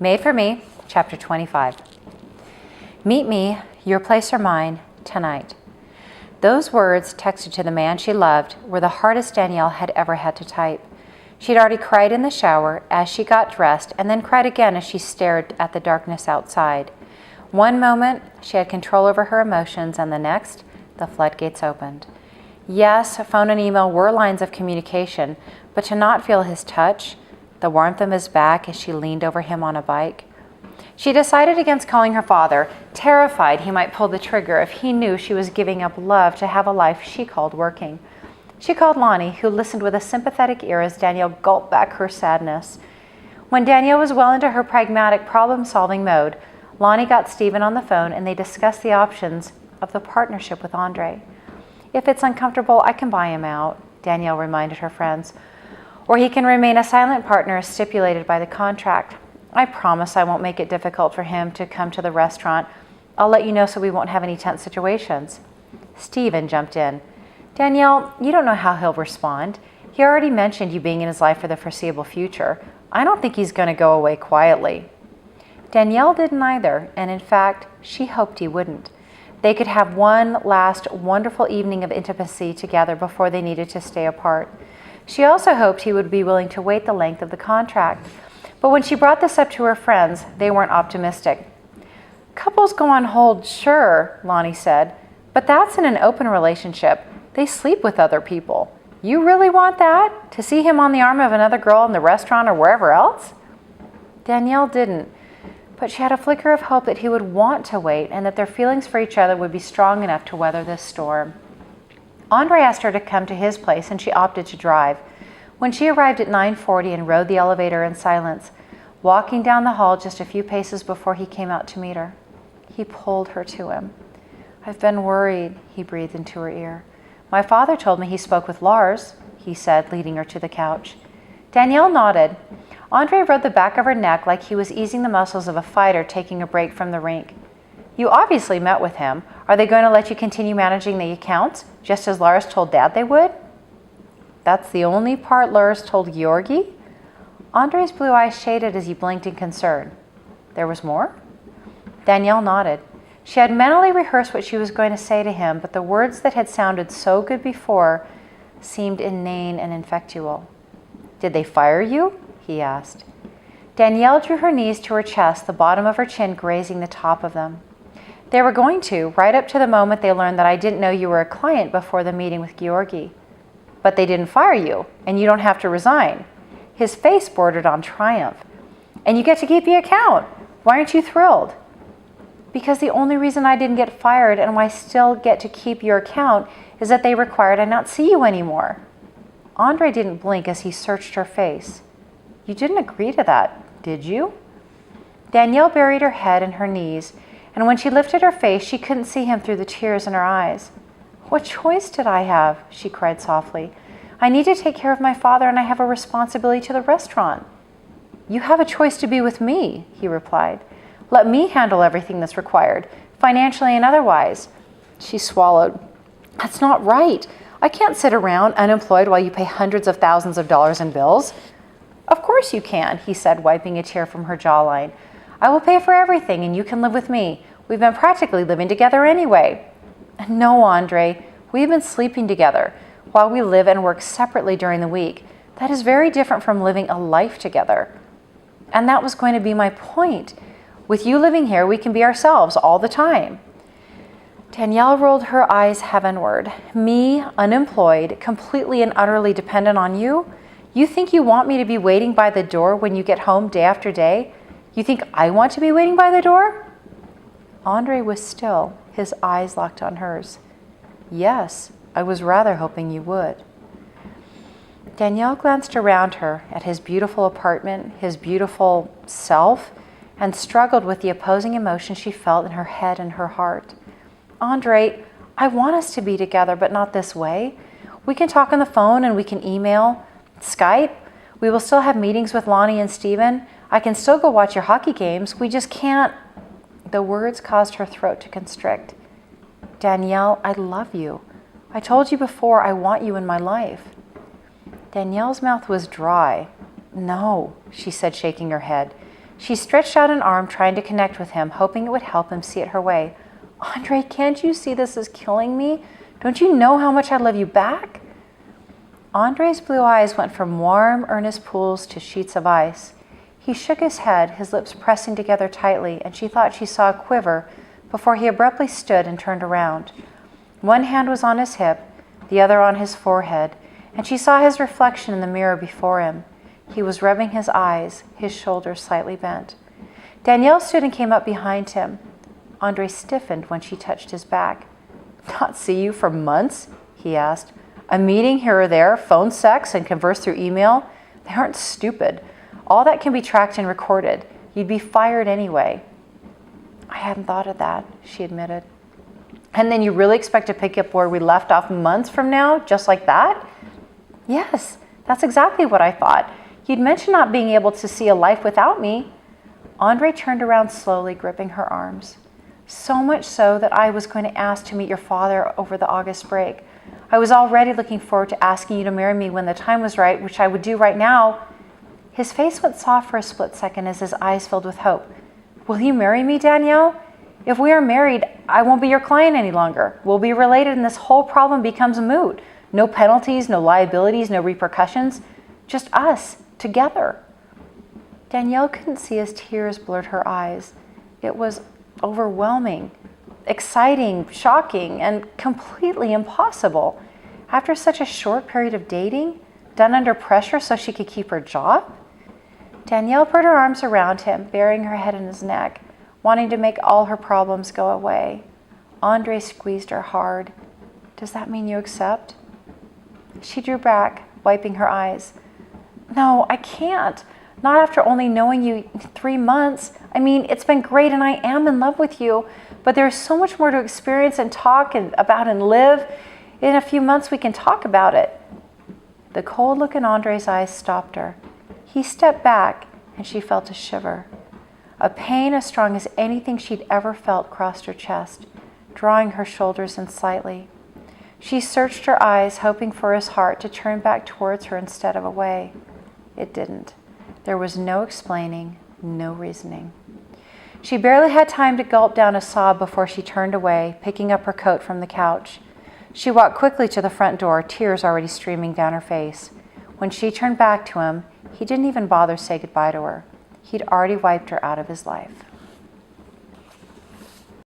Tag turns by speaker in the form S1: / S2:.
S1: Made for Me, Chapter 25. Meet me, your place or mine, tonight. Those words, texted to the man she loved, were the hardest Danielle had ever had to type. She'd already cried in the shower as she got dressed, and then cried again as she stared at the darkness outside. One moment, she had control over her emotions, and the next, the floodgates opened. Yes, phone and email were lines of communication, but to not feel his touch, the warmth of his back as she leaned over him on a bike. She decided against calling her father, terrified he might pull the trigger if he knew she was giving up love to have a life she called working. She called Lonnie, who listened with a sympathetic ear as Danielle gulped back her sadness. When Danielle was well into her pragmatic problem-solving mode, Lonnie got Stephen on the phone and they discussed the options of the partnership with Andre. If it's uncomfortable, I can buy him out, Danielle reminded her friends. Or he can remain a silent partner as stipulated by the contract. I promise I won't make it difficult for him to come to the restaurant. I'll let you know so we won't have any tense situations. Stephen jumped in. Danielle, you don't know how he'll respond. He already mentioned you being in his life for the foreseeable future. I don't think he's going to go away quietly. Danielle didn't either, and in fact, she hoped he wouldn't. They could have one last wonderful evening of intimacy together before they needed to stay apart. She also hoped he would be willing to wait the length of the contract. But when she brought this up to her friends, they weren't optimistic. Couples go on hold, sure, Lonnie said, but that's in an open relationship. They sleep with other people. You really want that? To see him on the arm of another girl in the restaurant or wherever else? Danielle didn't, but she had a flicker of hope that he would want to wait and that their feelings for each other would be strong enough to weather this storm. Andre asked her to come to his place and she opted to drive. When she arrived at 9:40 and rode the elevator in silence, walking down the hall just a few paces before he came out to meet her, he pulled her to him. I've been worried, he breathed into her ear. My father told me he spoke with Lars, he said, leading her to the couch. Danielle nodded. Andre rubbed the back of her neck like he was easing the muscles of a fighter taking a break from the rink. You obviously met with him. Are they going to let you continue managing the accounts, just as Lars told Dad they would? That's the only part Lars told Georgi? Andre's blue eyes shaded as he blinked in concern. There was more? Danielle nodded. She had mentally rehearsed what she was going to say to him, but the words that had sounded so good before seemed inane and ineffectual. Did they fire you? He asked. Danielle drew her knees to her chest, the bottom of her chin grazing the top of them. They were going to, right up to the moment they learned that I didn't know you were a client before the meeting with Georgi. But they didn't fire you, and you don't have to resign. His face bordered on triumph. And you get to keep the account. Why aren't you thrilled? Because the only reason I didn't get fired and why I still get to keep your account is that they required I not see you anymore. Andre didn't blink as he searched her face. You didn't agree to that, did you? Danielle buried her head in her knees, and when she lifted her face, she couldn't see him through the tears in her eyes. What choice did I have? She cried softly. I need to take care of my father and I have a responsibility to the restaurant. You have a choice to be with me, he replied. Let me handle everything that's required, financially and otherwise. She swallowed. That's not right. I can't sit around unemployed while you pay hundreds of thousands of dollars in bills. Of course you can, he said, wiping a tear from her jawline. I will pay for everything and you can live with me. We've been practically living together anyway. No, Andre, we've been sleeping together while we live and work separately during the week. That is very different from living a life together. And that was going to be my point. With you living here, we can be ourselves all the time. Danielle rolled her eyes heavenward. Me, unemployed, completely and utterly dependent on you? You think you want me to be waiting by the door when you get home day after day? You think I want to be waiting by the door? Andre was still, his eyes locked on hers. Yes, I was rather hoping you would. Danielle glanced around her at his beautiful apartment, his beautiful self, and struggled with the opposing emotions she felt in her head and her heart. Andre, I want us to be together, but not this way. We can talk on the phone and we can email, Skype. We will still have meetings with Lonnie and Stephen. I can still go watch your hockey games. We just can't. The words caused her throat to constrict. Danielle, I love you. I told you before I want you in my life. Danielle's mouth was dry. No, she said, shaking her head. She stretched out an arm, trying to connect with him, hoping it would help him see it her way. Andre, can't you see this is killing me? Don't you know how much I love you back? Andre's blue eyes went from warm, earnest pools to sheets of ice. He shook his head, his lips pressing together tightly, and she thought she saw a quiver before he abruptly stood and turned around. One hand was on his hip, the other on his forehead, and she saw his reflection in the mirror before him. He was rubbing his eyes, his shoulders slightly bent. Danielle stood and came up behind him. Andre stiffened when she touched his back. Not see you for months? He asked. A meeting here or there, phone sex, and converse through email? They aren't stupid. All that can be tracked and recorded. You'd be fired anyway. I hadn't thought of that, she admitted. And then you really expect to pick up where we left off months from now, just like that? Yes, that's exactly what I thought. You'd mentioned not being able to see a life without me. Andre turned around slowly, gripping her arms. So much so that I was going to ask to meet your father over the August break. I was already looking forward to asking you to marry me when the time was right, which I would do right now. His face went soft for a split second as his eyes filled with hope. Will you marry me, Danielle? If we are married, I won't be your client any longer. We'll be related and this whole problem becomes moot. No penalties, no liabilities, no repercussions. Just us, together. Danielle couldn't see as tears blurred her eyes. It was overwhelming, exciting, shocking, and completely impossible. After such a short period of dating, done under pressure so she could keep her job? Danielle put her arms around him, burying her head in his neck, wanting to make all her problems go away. Andre squeezed her hard. Does that mean you accept? She drew back, wiping her eyes. No, I can't. Not after only knowing you 3 months. I mean, it's been great and I am in love with you, but there's so much more to experience and talk about and live. In a few months, we can talk about it. The cold look in Andre's eyes stopped her. He stepped back and she felt a shiver. A pain as strong as anything she'd ever felt crossed her chest, drawing her shoulders in slightly. She searched her eyes, hoping for his heart to turn back towards her instead of away. It didn't. There was no explaining, no reasoning. She barely had time to gulp down a sob before she turned away, picking up her coat from the couch. She walked quickly to the front door, tears already streaming down her face. When she turned back to him, he didn't even bother to say goodbye to her. He'd already wiped her out of his life.